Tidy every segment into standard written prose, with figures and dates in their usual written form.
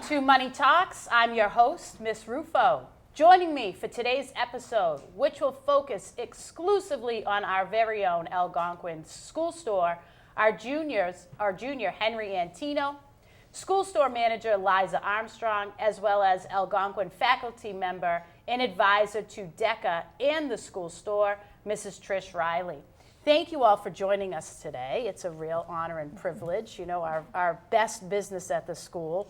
to Money Talks. I'm your host, Miss Rufo. Joining me for today's episode, which will focus exclusively on our very own Algonquin school store, our junior Henry Antino, school store manager Liza Armstrong, as well as Algonquin faculty member and advisor to DECA and the school store, Mrs. Trish Riley. Thank you all for joining us today. It's a real honor and privilege. You know, our best business at the school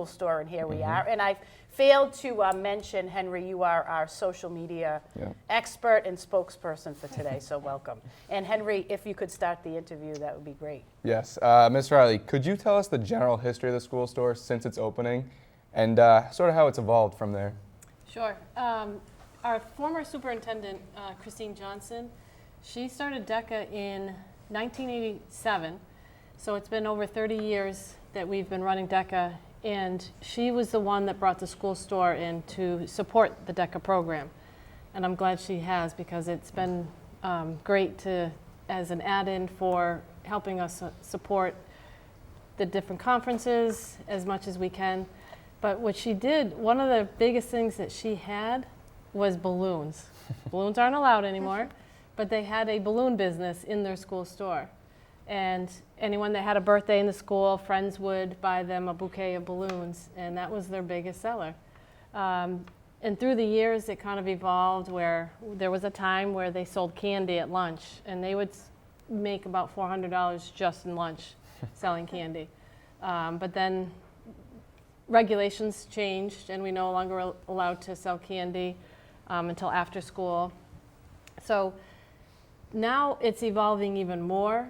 store, and here we are. And I failed to mention, Henry, you are our social media expert and spokesperson for today, so welcome. And Henry, if you could start the interview, that would be great. Yes. Ms. Riley, could you tell us the general history of the school store since its opening and sort of how it's evolved from there? Sure. Our former superintendent, Christine Johnson, she started DECA in 1987, so it's been over 30 years that we've been running DECA, and she was the one that brought the school store in to support the DECA program. And I'm glad she has, because it's been great as an add-in for helping us support the different conferences as much as we can. But what she did, one of the biggest things that she had was balloons. Balloons aren't allowed anymore. But they had a balloon business in their school store. And anyone that had a birthday in the school, friends would buy them a bouquet of balloons, and that was their biggest seller. And through the years, it kind of evolved where there was a time where they sold candy at lunch, and they would make about $400 just in lunch selling candy. But then regulations changed, and we no longer allowed to sell candy until after school. So now it's evolving even more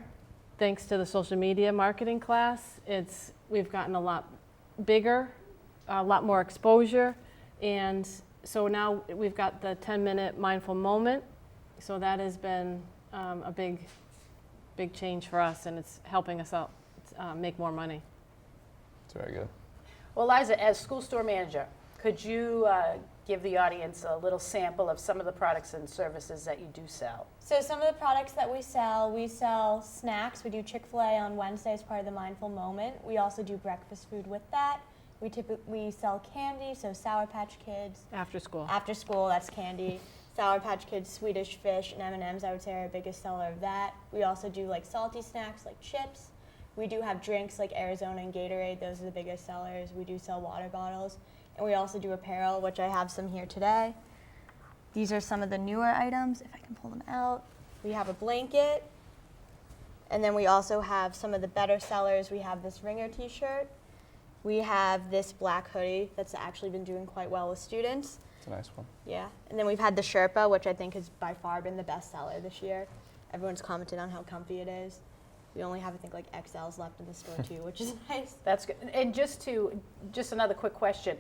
thanks to the social media marketing class. We've gotten a lot bigger, a lot more exposure, and so now we've got the 10-minute mindful moment. So that has been a big change for us, and it's helping us out make more money. That's very good. Well, Liza, as school store manager, could you give the audience a little sample of some of the products and services that you do sell? So some of the products that we sell snacks. We do Chick-fil-A on Wednesday as part of the Mindful Moment. We also do breakfast food with that. We sell candy, so Sour Patch Kids. After school, that's candy. Sour Patch Kids, Swedish Fish, and M&Ms, I would say, are our biggest seller of that. We also do like salty snacks like chips. We do have drinks like Arizona and Gatorade. Those are the biggest sellers. We do sell water bottles. And we also do apparel, which I have some here today. These are some of the newer items, if I can pull them out. We have a blanket. And then we also have some of the better sellers. We have this Ringer t-shirt. We have this black hoodie that's actually been doing quite well with students. It's a nice one. Yeah. And then we've had the Sherpa, which I think has by far been the best seller this year. Everyone's commented on how comfy it is. We only have, I think, like XLs left in the store too, which is nice. That's good. And just another quick question.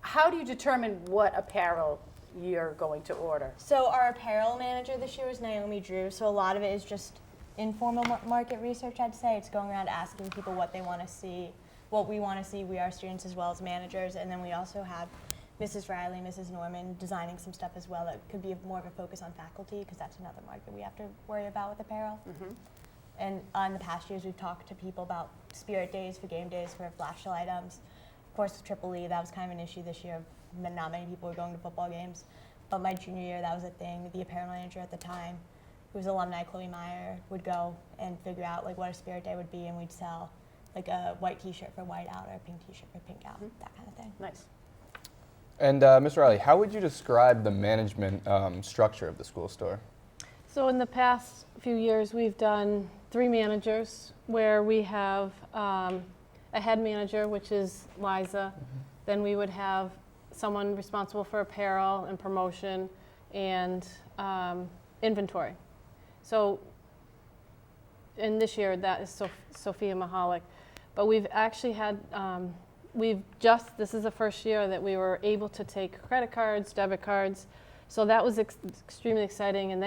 How do you determine what apparel you're going to order? So our apparel manager this year was Naomi Drew. So a lot of it is just informal market research, I'd say. It's going around asking people what they want to see, what we want to see. We are students as well as managers. And then we also have Mrs. Riley, Mrs. Norman designing some stuff as well that could be more of a focus on faculty, because that's another market we have to worry about with apparel. Mm-hmm. And in the past years, we've talked to people about spirit days for game days for flash sale items. Of course, with Triple E, that was kind of an issue this year. Not many people were going to football games. But my junior year, that was a thing. The apparel manager at the time, who was alumni, Chloe Meyer, would go and figure out like what a spirit day would be, and we'd sell like a white t-shirt for white out or a pink t-shirt for pink out, that kind of thing. Nice. And Ms. Riley, how would you describe the management structure of the school store? so in the past few years, we've done 3 managers where we have a head manager, which is Liza. Then we would have someone responsible for apparel and promotion and inventory. So in this year, that is Sophia Mahalik. But we've actually had, this is the first year that we were able to take credit cards, debit cards. So that was extremely exciting. And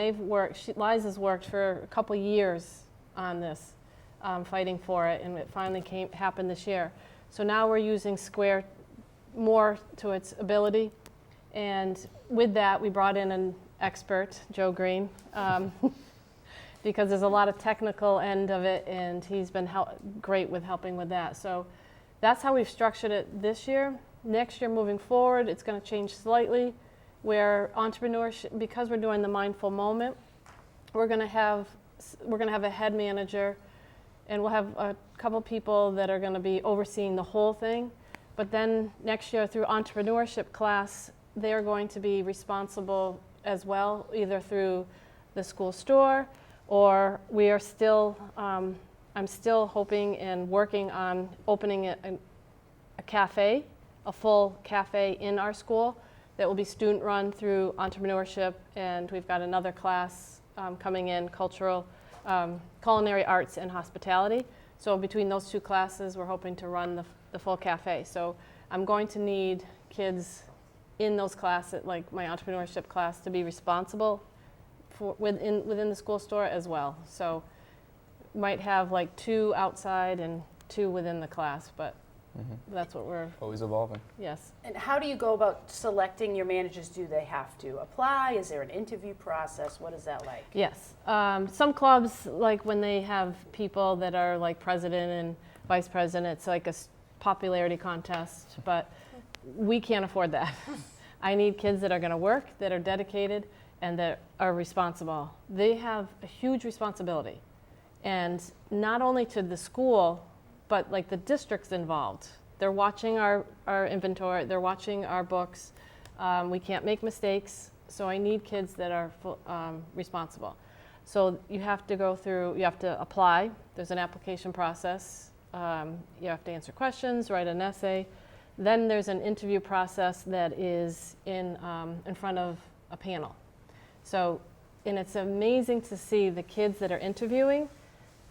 Liza's worked for a couple years on this, fighting for it, and it finally happened this year. So now we're using Square more to its ability, and with that we brought in an expert, Joe Green, because there's a lot of technical end of it, and he's been great with helping with that. So that's how we've structured it this year. Next year, moving forward, it's going to change slightly, where entrepreneurship, because we're doing the mindful moment, we're going to have a head manager, and we'll have a couple people that are going to be overseeing the whole thing. But then next year, through entrepreneurship class, they are going to be responsible as well, either through the school store, or we are still, I'm still hoping and working on opening a cafe, a full cafe in our school that will be student run through entrepreneurship, and we've got another class coming in, culinary arts and hospitality. So between those two classes, we're hoping to run the full cafe. So I'm going to need kids in those classes, like my entrepreneurship class, to be responsible for within the school store as well. So might have like 2 outside and 2 within the class, but that's what we're, Always evolving. yes. And how do you go about selecting your managers? Do they have to apply? Is there an interview process? What is that like? Yes. Some clubs, like when they have people that are like president and vice president, it's like a popularity contest, but we can't afford that. I need kids that are going to work, that are dedicated, and that are responsible. They have a huge responsibility, and not only to the school, but like the district's involved. They're watching our inventory, they're watching our books. We can't make mistakes, so I need kids that are responsible. So you have to apply. There's an application process. You have to answer questions, write an essay. Then there's an interview process that is in front of a panel. So, and it's amazing to see the kids that are interviewing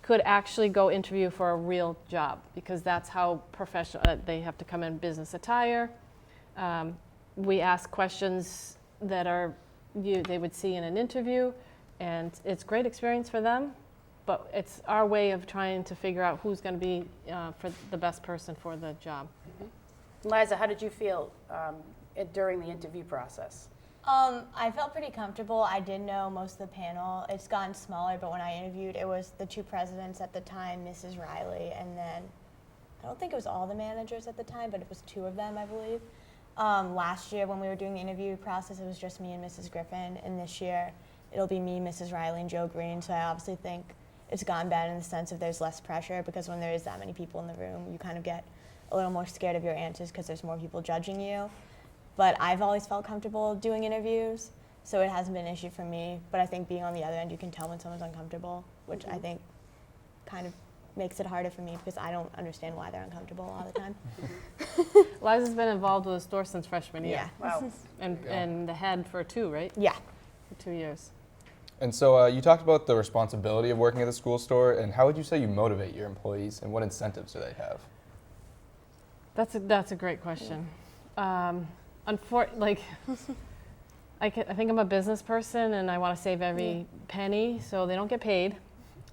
could actually go interview for a real job, because that's how professional, they have to come in business attire. We ask questions that they would see in an interview, and it's great experience for them, but it's our way of trying to figure out who's going to be for the best person for the job. Liza, how did you feel during the interview process? I felt pretty comfortable. I did know most of the panel. It's gotten smaller, but when I interviewed, it was the 2 presidents at the time, Mrs. Riley, and then I don't think it was all the managers at the time, but it was 2 of them, I believe. Last year, when we were doing the interview process, it was just me and Mrs. Griffin, and this year, it'll be me, Mrs. Riley, and Joe Green. So I obviously think it's gotten better in the sense of there's less pressure, because when there is that many people in the room, you kind of get a little more scared of your answers because there's more people judging you. But I've always felt comfortable doing interviews, so it hasn't been an issue for me. But I think being on the other end, you can tell when someone's uncomfortable, which I think kind of makes it harder for me, because I don't understand why they're uncomfortable all the time. Liza's been involved with the store since freshman year. Yeah. Wow. And the head for 2, right? Yeah. For 2 years. And so you talked about the responsibility of working at the school store, and how would you say you motivate your employees, and what incentives do they have? That's a great question. I think I'm a business person, and I want to save every penny, so they don't get paid,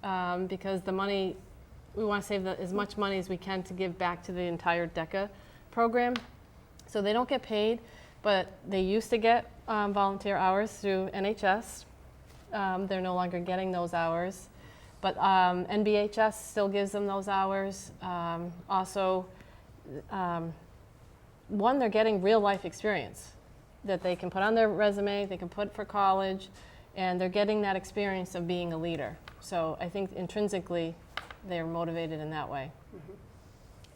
because the money, we want to save as much money as we can to give back to the entire DECA program. So they don't get paid, but they used to get volunteer hours through NHS. They're no longer getting those hours, but NBHS still gives them those hours. They're getting real life experience that they can put on their resume, they can put for college, and they're getting that experience of being a leader. So I think intrinsically they're motivated in that way.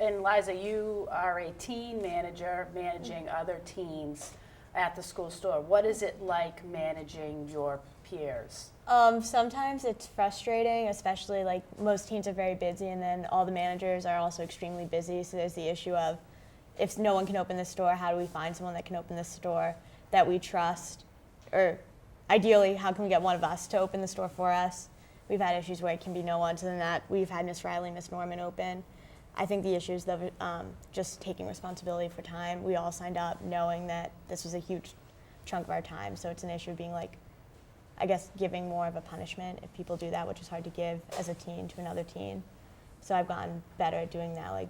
And Liza, you are a teen manager managing other teens at the school store. What is it like managing your peers? Sometimes it's frustrating, especially like most teens are very busy, and then all the managers are also extremely busy. So there's the issue of, if no one can open the store, how do we find someone that can open the store that we trust? Or ideally, how can we get one of us to open the store for us? We've had issues where it can be no one. So then that we've had Miss Riley, Miss Norman open. I think the issue is just taking responsibility for time. We all signed up knowing that this was a huge chunk of our time. So it's an issue of being like, I guess, giving more of a punishment if people do that, which is hard to give as a teen to another teen. So I've gotten better at doing that, like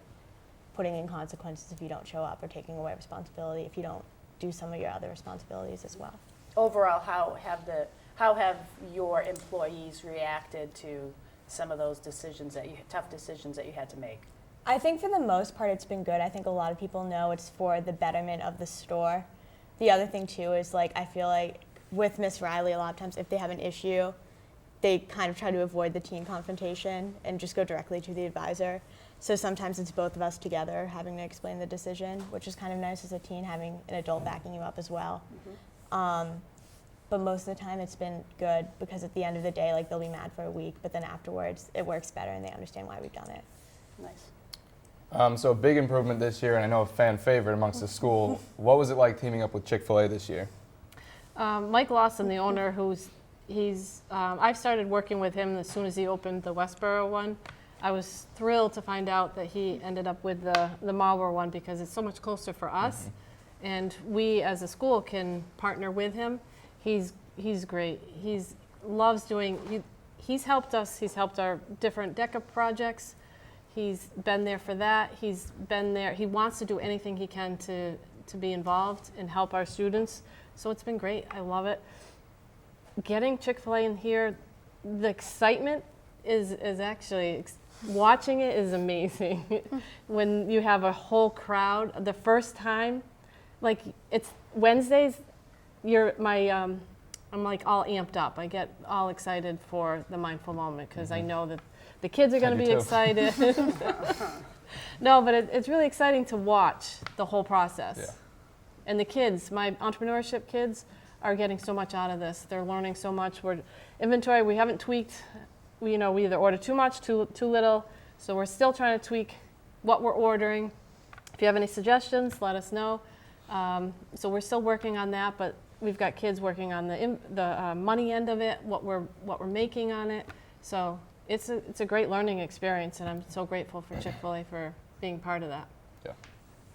putting in consequences if you don't show up, or taking away responsibility if you don't do some of your other responsibilities as well. Overall, how have your employees reacted to some of those tough decisions that you had to make? I think for the most part it's been good. I think a lot of people know it's for the betterment of the store. The other thing too is like I feel like with Miss Riley a lot of times if they have an issue, they kind of try to avoid the teen confrontation and just go directly to the advisor. So sometimes it's both of us together having to explain the decision, which is kind of nice as a teen having an adult backing you up as well. But most of the time it's been good because at the end of the day, like they'll be mad for a week, but then afterwards it works better and they understand why we've done it. Nice. So a big improvement this year, and I know a fan favorite amongst the school. What was it like teaming up with Chick-fil-A this year? Mike Lawson, the owner, I've started working with him as soon as he opened the Westboro one. I was thrilled to find out that he ended up with the Marlboro one because it's so much closer for us, and we as a school can partner with him. He's great. He's helped us. He's helped our different DECA projects. He's been there for that. He's been there. He wants to do anything he can to be involved and help our students. So it's been great. I love it. Getting Chick-fil-A in here, the excitement is actually, watching it is amazing. When you have a whole crowd, the first time, like it's Wednesdays, I'm like all amped up. I get all excited for the mindful moment because I know that the kids are going to be excited. No, but it's really exciting to watch the whole process. Yeah. And the kids, my entrepreneurship kids, are getting so much out of this. They're learning so much. Inventory, we haven't tweaked. We either order too much, too little. So we're still trying to tweak what we're ordering. If you have any suggestions, let us know. So we're still working on that, but we've got kids working on the money end of it, what we're making on it. So it's a great learning experience, and I'm so grateful for Chick-fil-A for being part of that. Yeah.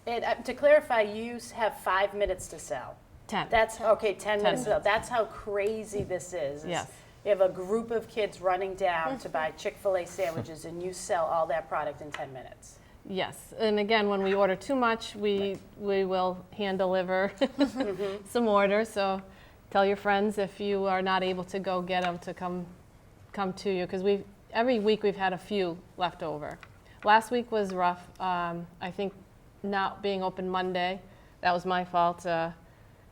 And to clarify, you have 5 minutes to sell. 10. That's okay. 10 minutes. To sell. That's how crazy this is. Yes. You have a group of kids running down to buy Chick-fil-A sandwiches, and you sell all that product in 10 minutes. Yes, and again, when we order too much, we will hand deliver some orders. So tell your friends if you are not able to go get them to come to you, because every week we've had a few left over. Last week was rough. I think not being open Monday, that was my fault.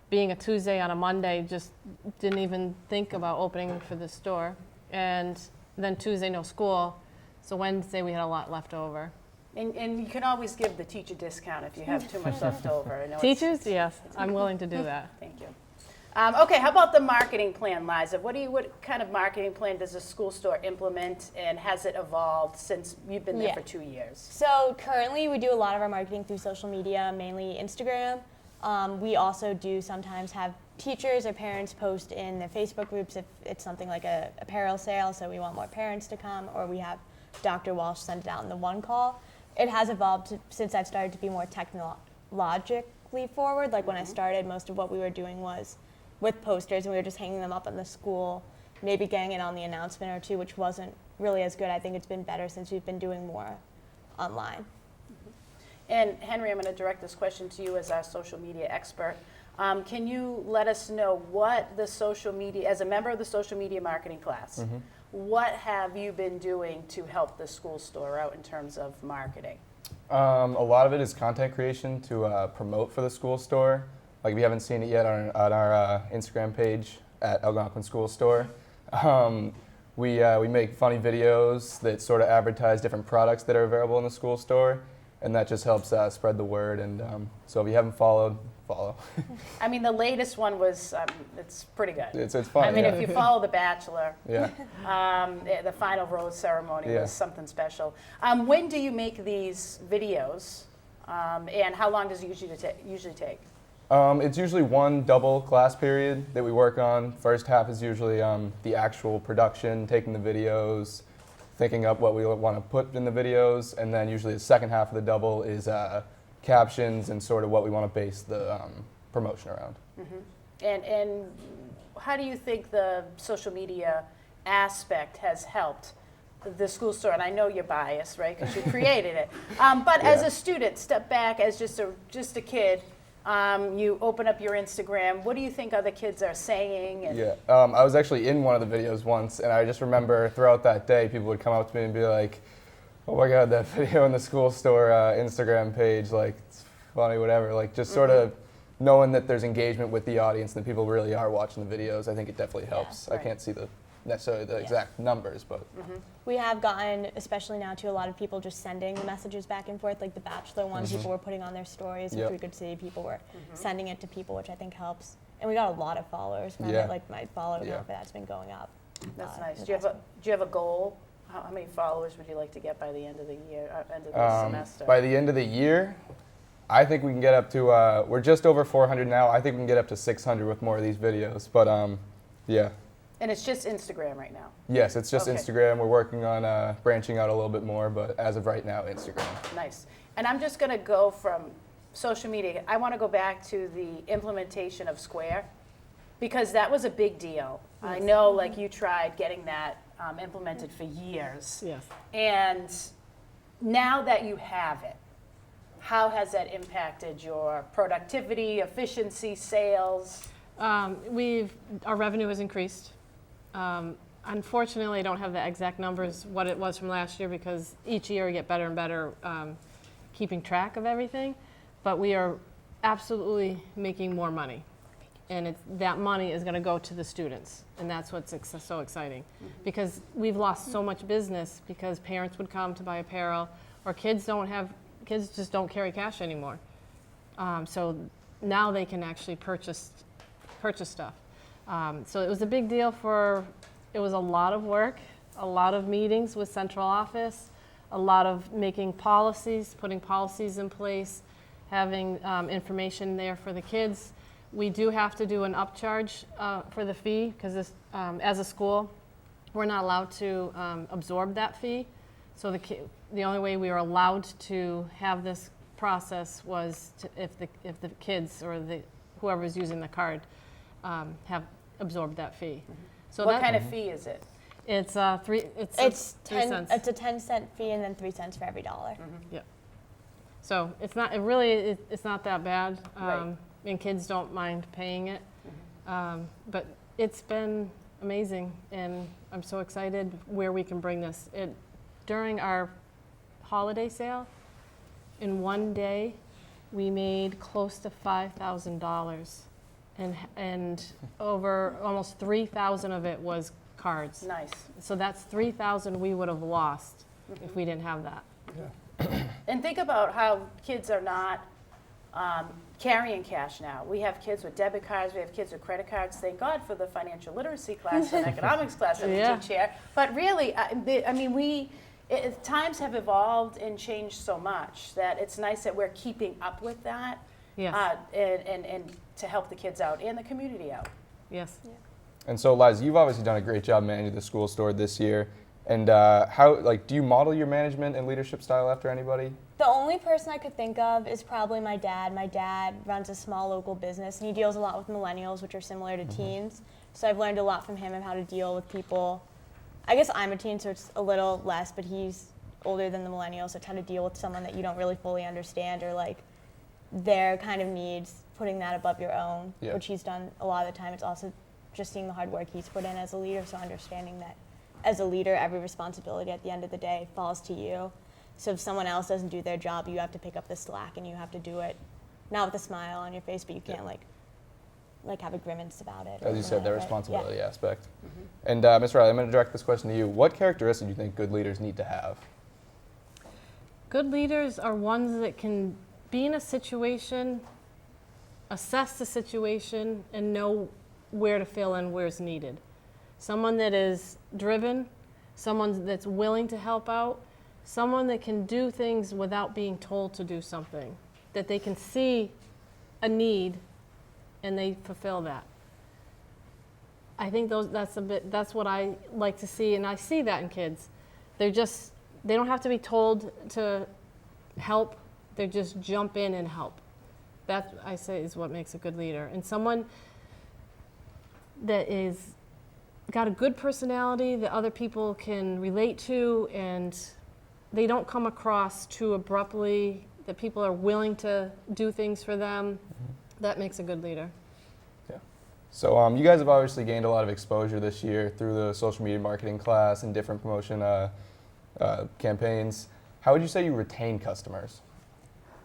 Being a Tuesday on a Monday, just didn't even think about opening for the store. And then Tuesday, no school. So Wednesday, we had a lot left over. And you can always give the teacher discount if you have too much left over. I know Teachers, yes, I'm willing to do that. Thank you. Okay, how about the marketing plan, Liza? What kind of marketing plan does the school store implement, and has it evolved since you've been there for 2 years? So currently we do a lot of our marketing through social media, mainly Instagram. We also do sometimes have teachers or parents post in the Facebook groups if it's something like a apparel sale, so we want more parents to come, or we have Dr. Walsh send it out in the one call. It has evolved since I've started to be more technologically forward. Like when I started, most of what we were doing was with posters, and we were just hanging them up in the school, maybe getting it on the announcement or two, which wasn't really as good. I think it's been better since we've been doing more online. And Henry, I'm going to direct this question to you as our social media expert. Can you let us know what the social media, as a member of the social media marketing class, what have you been doing to help the school store out in terms of marketing? A lot of it is content creation to promote for the school store. Like if you haven't seen it yet on our Instagram page at Algonquin School Store, we make funny videos that sort of advertise different products that are available in the school store, and that just helps spread the word. And so if you haven't followed, follow. I mean, the latest one was, it's pretty good. It's fun. I mean, yeah. if you follow The Bachelor, Yeah. The final rose ceremony Yeah. was something special. When do you make these videos, and how long does it usually take? It's usually one double class period that we work on. First half is usually the actual production, taking the videos, thinking up what we want to put in the videos, and then usually the second half of the double is captions and sort of what we want to base the promotion around. And how do you think the social media aspect has helped the school store? And I know you're biased, right, because you created it. But as a student, step back as just a kid. You open up your Instagram. What do you think other kids are saying? And Yeah, I was actually in one of the videos once, and I just remember throughout that day, people would come up to me and be like, Oh my God, that video in the school store Instagram page, like, it's funny, whatever. Like, just sort of knowing that there's engagement with the audience and that people really are watching the videos, I think it definitely helps. right. I can't see necessarily the exact numbers, but We have gotten, especially now, to a lot of people just sending the messages back and forth, like the Bachelor one, people were putting on their stories, which Yep. we could see. People were sending it to people, which I think helps. And we got a lot of followers from Yeah. it. Like my follower Yeah. count for that's been going up. That's in nice. the Do past you have a goal? How many followers would you like to get by the end of the year, end of the semester? by the end of the year, I think we can get up to, we're just over 400 now. I think we can get up to 600 with more of these videos. But yeah. And it's just Instagram right now. Yes, it's just Okay. Instagram. We're working on branching out a little bit more, but as of right now, Instagram. Nice. And I'm just going to go from social media. I want to go back to the implementation of Square because that was a big deal. I know, like, you tried getting that implemented for years. Yes. And now that you have it, how has that impacted your productivity, efficiency, sales? Our revenue has increased. Unfortunately, I don't have the exact numbers, what it was from last year, because each year we get better and better keeping track of everything. But we are absolutely making more money. And that money is going to go to the students. And that's what's so exciting. Because we've lost so much business because parents would come to buy apparel, or kids just don't carry cash anymore. So now they can actually purchase stuff. So it was a big deal it was a lot of work, a lot of meetings with central office, a lot of making policies, putting policies in place, having information there for the kids. We do have to do an upcharge for the fee because as a school, we're not allowed to absorb that fee. So the only way we were allowed to have this process was if the kids or whoever's using the card have absorbed that fee. So What kind of fee is it? It's It's 3 cents. It's a 10-cent fee and then 3 cents for every dollar. Yeah. So it's not it's not that bad, Right. and kids don't mind paying it. But it's been amazing, and I'm so excited where we can bring this. During our holiday sale, in one day, we made close to $5,000, and over almost 3,000 of it was cards. Nice. So that's 3,000 we would have lost if we didn't have that. And think about how kids are not carrying cash now. We have kids with debit cards, we have kids with credit cards. Thank God for the financial literacy class and economics class that we Yeah. teach here. But really, I mean, times have evolved and changed so much that it's nice that we're keeping up with that. Yes. And to help the kids out and the community out. Yes. And so, Liza, you've obviously done a great job managing the school store this year. And do you model your management and leadership style after anybody? The only person I could think of is probably my dad. My dad runs a small local business, and he deals a lot with millennials, which are similar to teens. So I've learned a lot from him of how to deal with people. I guess I'm a teen, so it's a little less, but he's older than the millennials, so it's how to deal with someone that you don't really fully understand or like their kind of needs, putting that above your own, Yeah. which he's done a lot of the time. It's also just seeing the hard work he's put in as a leader, so understanding that as a leader, every responsibility at the end of the day falls to you. So if someone else doesn't do their job, you have to pick up the slack, and you have to do it, not with a smile on your face, but you can't like have a grimace about it. As you said, the right? responsibility aspect. And Ms. Riley, I'm going to direct this question to you. What characteristics do you think good leaders need to have? Good leaders are ones that can be in a situation, assess the situation, and know where to fill in where it's needed. Someone that is driven, someone that's willing to help out, someone that can do things without being told to do something, that they can see a need and they fulfill that. I think that's what I like to see, and I see that in kids. They don't have to be told to help, they just jump in and help. That, I say, is what makes a good leader. And someone that is got a good personality that other people can relate to, and they don't come across too abruptly, that people are willing to do things for them. That makes a good leader. Yeah. So you guys have obviously gained a lot of exposure this year through the social media marketing class and different promotion campaigns. how would you say you retain customers?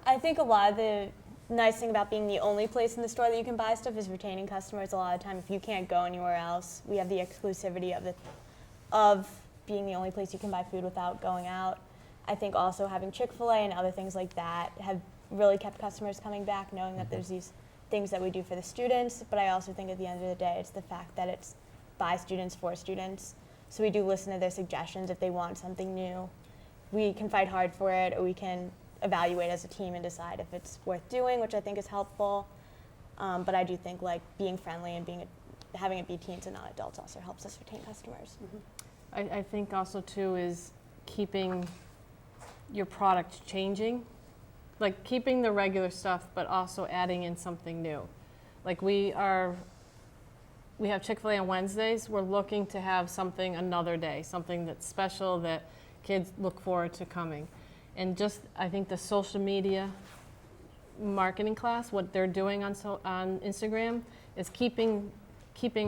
I think a lot of the nice thing about being the only place in the store that you can buy stuff is retaining customers. A lot of the time, if you can't go anywhere else, we have the exclusivity of being the only place you can buy food without going out. I think also having Chick-fil-A and other things like that have really kept customers coming back, knowing that there's these things that we do for the students. But I also think at the end of the day, it's the fact that it's by students for students. So we do listen to their suggestions if they want something new. We can fight hard for it, or we can evaluate as a team and decide if it's worth doing, which I think is helpful. But I do think like being friendly and having it be teens and not adults also helps us retain customers. I think also too is keeping your product changing, like keeping the regular stuff, but also adding in something new. Like we have Chick-fil-A on Wednesdays. We're looking to have something another day, something that's special that kids look forward to coming. And just, I think the social media marketing class, what they're doing on Instagram is keeping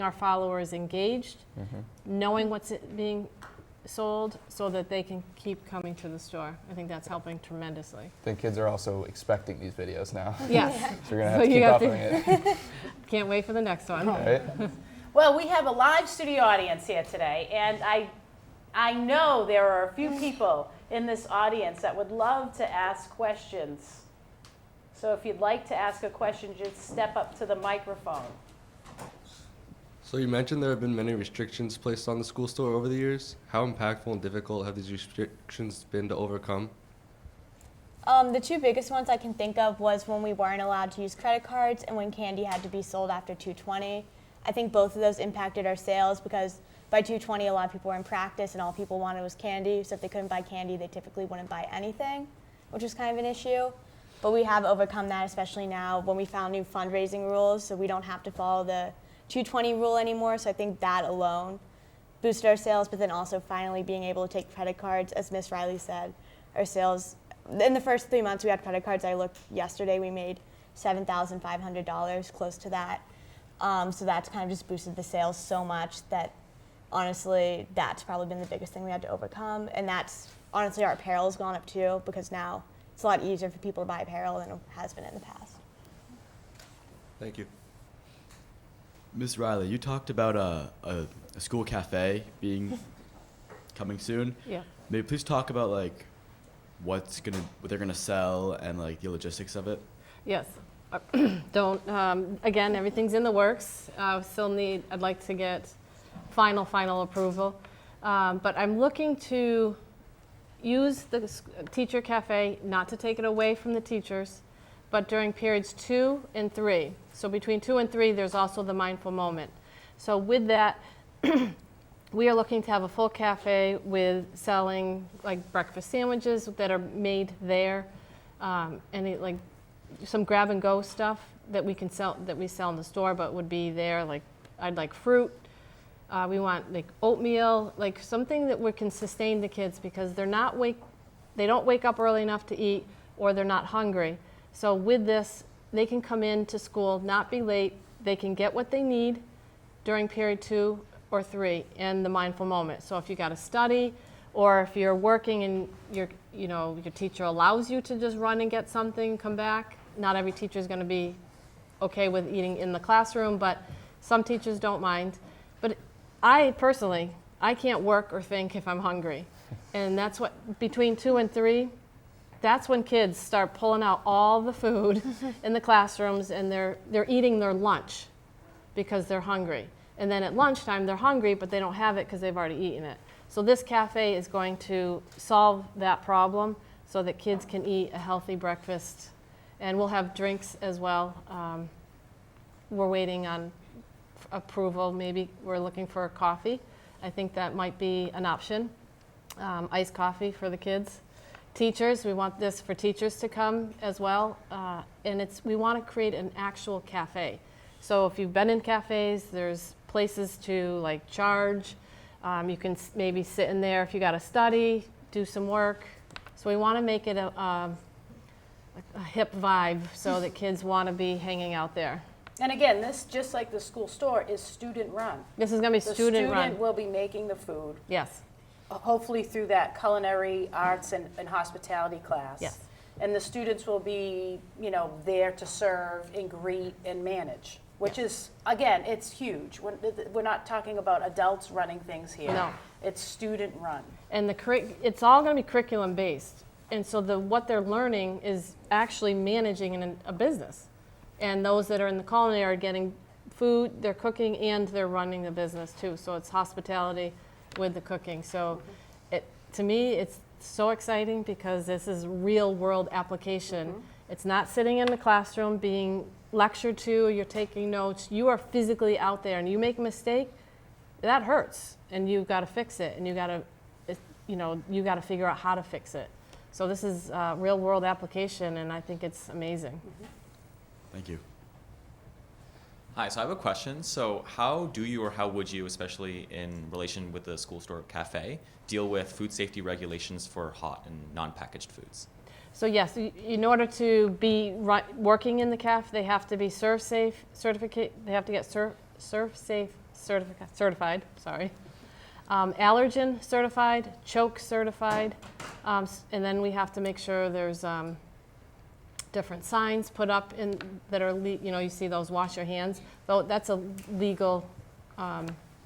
our followers engaged, knowing what's being sold so that they can keep coming to the store. I think that's helping tremendously. I think kids are also expecting these videos now. Yes. So you're going to have to keep upping it. Can't wait for the next one. Right? Well, we have a live studio audience here today, and I know there are a few people in this audience that would love to ask questions. So if you'd like to ask a question, just step up to the microphone. So you mentioned there have been many restrictions placed on the school store over the years. How impactful and difficult have these restrictions been to overcome? The two biggest ones I can think of was when we weren't allowed to use credit cards and when candy had to be sold after 2:20. I think both of those impacted our sales because by 2:20 a lot of people were in practice and all people wanted was candy. So if they couldn't buy candy, they typically wouldn't buy anything, which was kind of an issue. But we have overcome that, especially now when we found new fundraising rules, so we don't have to follow the 2:20 rule anymore. So I think that alone boosted our sales, but then also finally being able to take credit cards, as Miss Riley said, our sales, in the first 3 months we had credit cards, I looked yesterday, we made $7,500, close to that. So that's kind of just boosted the sales so much that honestly, that's probably been the biggest thing we had to overcome. And that's, honestly, our apparel has gone up too, because now it's a lot easier for people to buy apparel than it has been in the past. Thank you. Ms. Riley, you talked about a school cafe coming soon. Yeah. Maybe please talk about like what they're gonna sell and like the logistics of it. Yes. Again, everything's in the works. I'd like to get final approval. But I'm looking to use the teacher cafe, not to take it away from the teachers, but during periods 2 and 3. So between 2 and 3, there's also the mindful moment. So with that, we are looking to have a full cafe with selling like breakfast sandwiches that are made there, like some grab and go stuff that we sell in the store, but would be there. Like I'd like fruit. We want like oatmeal, like something that we can sustain the kids because they don't wake up early enough to eat, or they're not hungry. So with this, they can come into school, not be late. They can get what they need during period 2 or 3 and the mindful moment. So if you got to study, or if you're working and your teacher allows you to just run and get something, come back. Not every teacher is going to be okay with eating in the classroom, but some teachers don't mind. But I personally, I can't work or think if I'm hungry. And that's what, between 2 and 3, that's when kids start pulling out all the food in the classrooms, and they're eating their lunch because they're hungry. And then at lunchtime, they're hungry, but they don't have it because they've already eaten it. So this cafe is going to solve that problem so that kids can eat a healthy breakfast. And we'll have drinks as well. We're waiting on approval. Maybe we're looking for a coffee. I think that might be an option. Iced coffee for the kids. Teachers, we want this for teachers to come as well. And we want to create an actual cafe. So if you've been in cafes, there's places to like charge. You can maybe sit in there if you got to study, do some work. So we want to make it a hip vibe so that kids want to be hanging out there. And again, this, just like the school store, is student run. This is going to be student run. The student will be making the food. Yes. hopefully through that culinary arts and hospitality class. Yes. And the students will be, there to serve and greet and manage, which is, again, it's huge. We're not talking about adults running things here. No. It's student run. And it's all going to be curriculum based. And so what they're learning is actually managing in a business. And those that are in the culinary are getting food, they're cooking, and they're running the business too. So it's hospitality with the cooking. So to me, it's so exciting because this is real world application. It's not sitting in the classroom being lectured to, or you're taking notes. You are physically out there, and you make a mistake, that hurts, and you've got to fix it, and you got to figure out how to fix it. So this is real world application, and I think it's amazing. Thank you. Hi, so I have a question. So how do you, or how would you, especially in relation with the school store cafe, deal with food safety regulations for hot and non-packaged foods? So yes, in order to be working in the CAF, they have to be Serve Safe certificate. They have to get Serve Safe certified. Sorry, allergen certified, choke certified, and then we have to make sure there's different signs put up in that are you see those wash your hands. Though that's a legal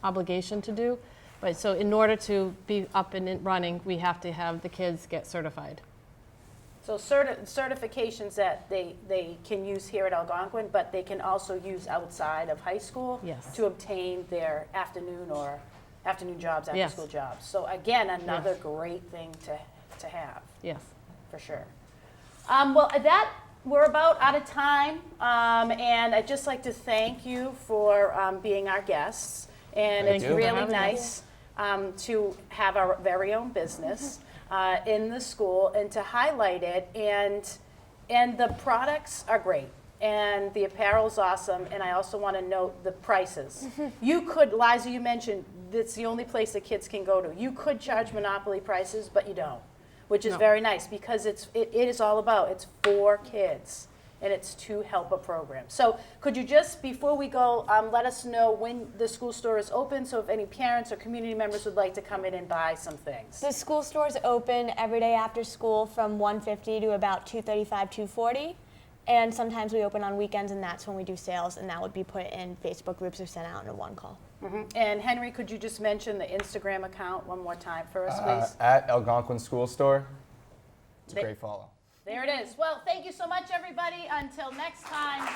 obligation to do. But so in order to be up and running, we have to have the kids get certified. So certifications that they can use here at Algonquin, but they can also use outside of high school Yes. to obtain their afternoon jobs, Yes. after-school jobs. So again, another great thing to have, Yes. for sure. Well, we're about out of time, and I'd just like to thank you for being our guests. And Thank it's you. really Thank you. nice to have our very own business in the school and to highlight it. And the products are great. And the apparel's awesome. And I also want to note the prices. You could, Liza, you mentioned it's the only place that kids can go to. You could charge monopoly prices, but you don't, which is No. very nice because it is all about, it's for kids. And it's to help a program. So could you just, before we go, let us know when the school store is open, so if any parents or community members would like to come in and buy some things. The school store is open every day after school from 1:50 to about 2:35, 2:40. And sometimes we open on weekends, and that's when we do sales, and that would be put in Facebook groups or sent out in a one call. And Henry, could you just mention the Instagram account one more time for us, please? At Algonquin School Store. It's a They- great follow. There it is. Well, thank you so much, everybody. Until next time.